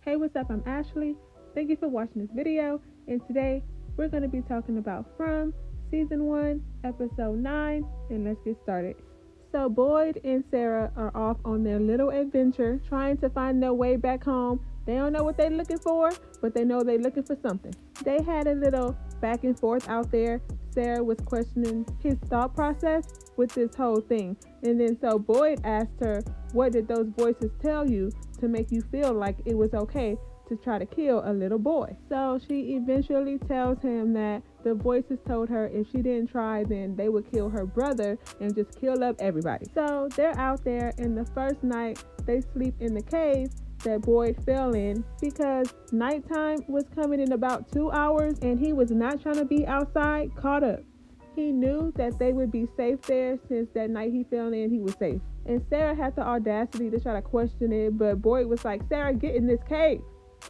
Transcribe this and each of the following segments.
Hey, what's up? I'm Ashley. Thank you for watching this video. And today we're going to be talking about From Season 1, Episode 9. And let's get started. So Boyd and Sarah are off on their little adventure trying to find their way back home. They don't know what they're looking for, but they know they're looking for something. They had a little back and forth out there. Sarah was questioning his thought process with this whole thing. And then so Boyd asked her, what did those voices tell you to make you feel like it was okay to try to kill a little boy? So she eventually tells him that the voices told her if she didn't try, then they would kill her brother and just kill up everybody. So they're out there, and the first night they sleep in the cave that Boyd fell in because nighttime was coming in about 2 hours and he was not trying to be outside caught up. He knew that they would be safe there since that night he fell in, he was safe. And Sarah had the audacity to try to question it, but Boyd was like, Sarah, get in this cave.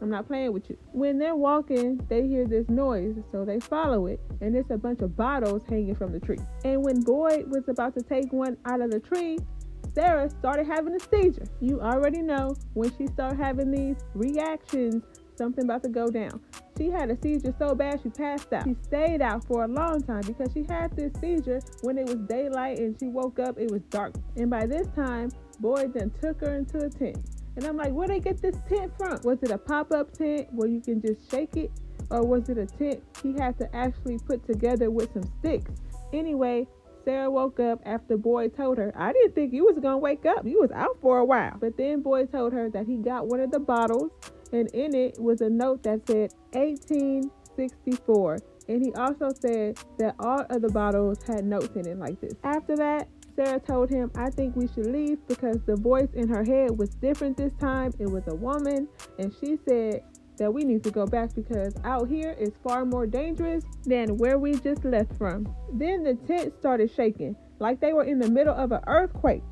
I'm not playing with you. When they're walking, they hear this noise, so they follow it, and it's a bunch of bottles hanging from the tree. And when Boyd was about to take one out of the tree, Sarah started having a seizure. You already know when she started having these reactions, something about to go down. She had a seizure so bad she passed out. She stayed out for a long time because she had this seizure when it was daylight and she woke up, it was dark. And by this time, Boyd then took her into a tent. And I'm like, where'd they get this tent from? Was it a pop-up tent where you can just shake it? Or was it a tent he had to actually put together with some sticks? Anyway, Sarah woke up after Boyd told her, I didn't think you was going to wake up. You was out for a while. But then Boyd told her that he got one of the bottles, and in it was a note that said 1864. And he also said that all of the bottles had notes in it like this. After that, Sarah told him, I think we should leave because the voice in her head was different this time. It was a woman, and she said that we need to go back because out here is far more dangerous than where we just left from. Then the tent started shaking like they were in the middle of an earthquake.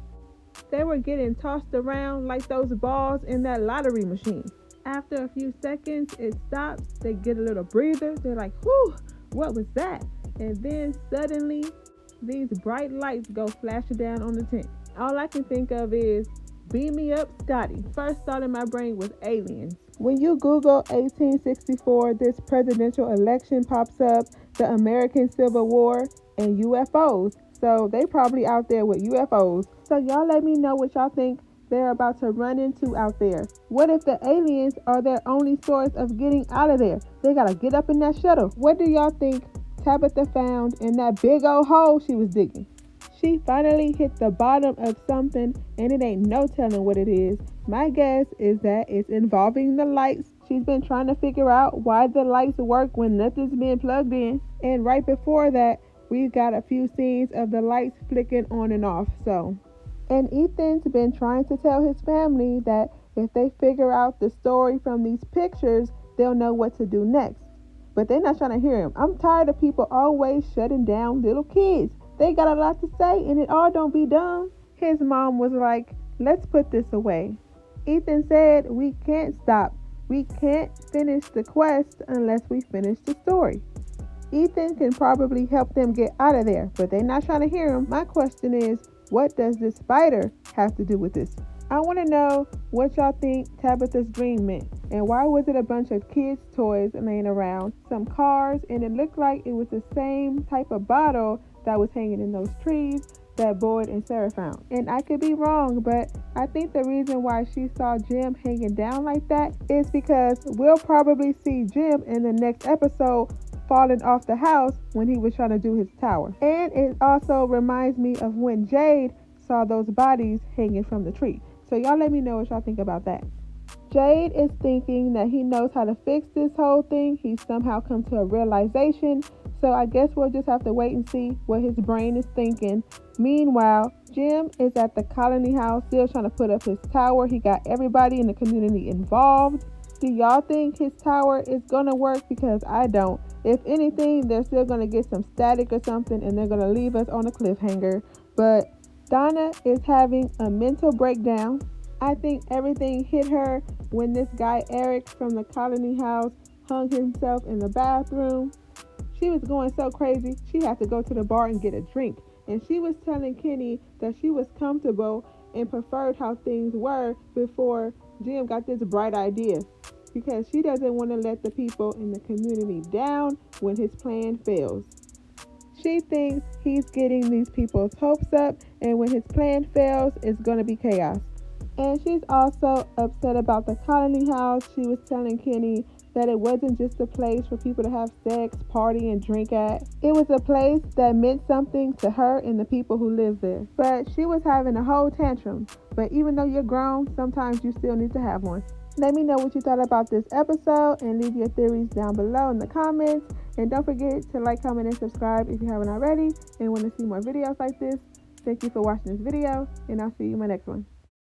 They were getting tossed around like those balls in that lottery machine. After a few seconds, it stops. They get a little breather. They're like, whew, what was that? And then suddenly, these bright lights go flashing down on the tent. All I can think of is, beam me up, Scotty. First thought in my brain was aliens. When you Google 1864, this presidential election pops up, the American Civil War, and UFOs. So they probably out there with UFOs. So y'all let me know what y'all think they're about to run into out there. What if the aliens are their only source of getting out of there? They gotta get up in that shuttle. What do y'all think Tabitha found in that big old hole she was digging? She finally hit the bottom of something, and it ain't no telling what it is. My guess is that it's involving the lights. She's been trying to figure out why the lights work when nothing's being plugged in. And right before that, we've got a few scenes of the lights flicking on and off. And Ethan's been trying to tell his family that if they figure out the story from these pictures, they'll know what to do next. But they're not trying to hear him. I'm tired of people always shutting down little kids. They got a lot to say, and it all don't be dumb. His mom was like, let's put this away. Ethan said, we can't stop. We can't finish the quest unless we finish the story. Ethan can probably help them get out of there, but they're not trying to hear him. My question is, what does this spider have to do with this? I want to know what y'all think Tabitha's dream meant, and why was it a bunch of kids' toys laying around, some cars, and it looked like it was the same type of bottle that was hanging in those trees that Boyd and Sarah found. And I could be wrong, but I think the reason why she saw Jim hanging down like that is because we'll probably see Jim in the next episode falling off the house when he was trying to do his tower. And it also reminds me of when Jade saw those bodies hanging from the tree. So y'all let me know what y'all think about that. Jade is thinking that he knows how to fix this whole thing. He's somehow come to a realization. So I guess we'll just have to wait and see what his brain is thinking. Meanwhile, Jim is at the colony house still trying to put up his tower. He got everybody in the community involved. Do y'all think his tower is going to work? Because I don't. If anything, they're still going to get some static or something, and they're going to leave us on a cliffhanger. But Donna is having a mental breakdown. I think everything hit her when this guy Eric from the colony house hung himself in the bathroom. She was going so crazy, she had to go to the bar and get a drink. And she was telling Kenny that she was comfortable and preferred how things were before Jim got this bright idea. because she doesn't want to let the people in the community down when his plan fails. She thinks he's getting these people's hopes up, and when his plan fails, it's going to be chaos. And she's also upset about the colony house. She was telling Kenny that it wasn't just a place for people to have sex, party, and drink at. It was a place that meant something to her and the people who live there. But she was having a whole tantrum. But even though you're grown, sometimes you still need to have one. Let me know what you thought about this episode and leave your theories down below in the comments. And don't forget to like, comment, and subscribe if you haven't already and want to see more videos like this. Thank you for watching this video, and I'll see you in my next one.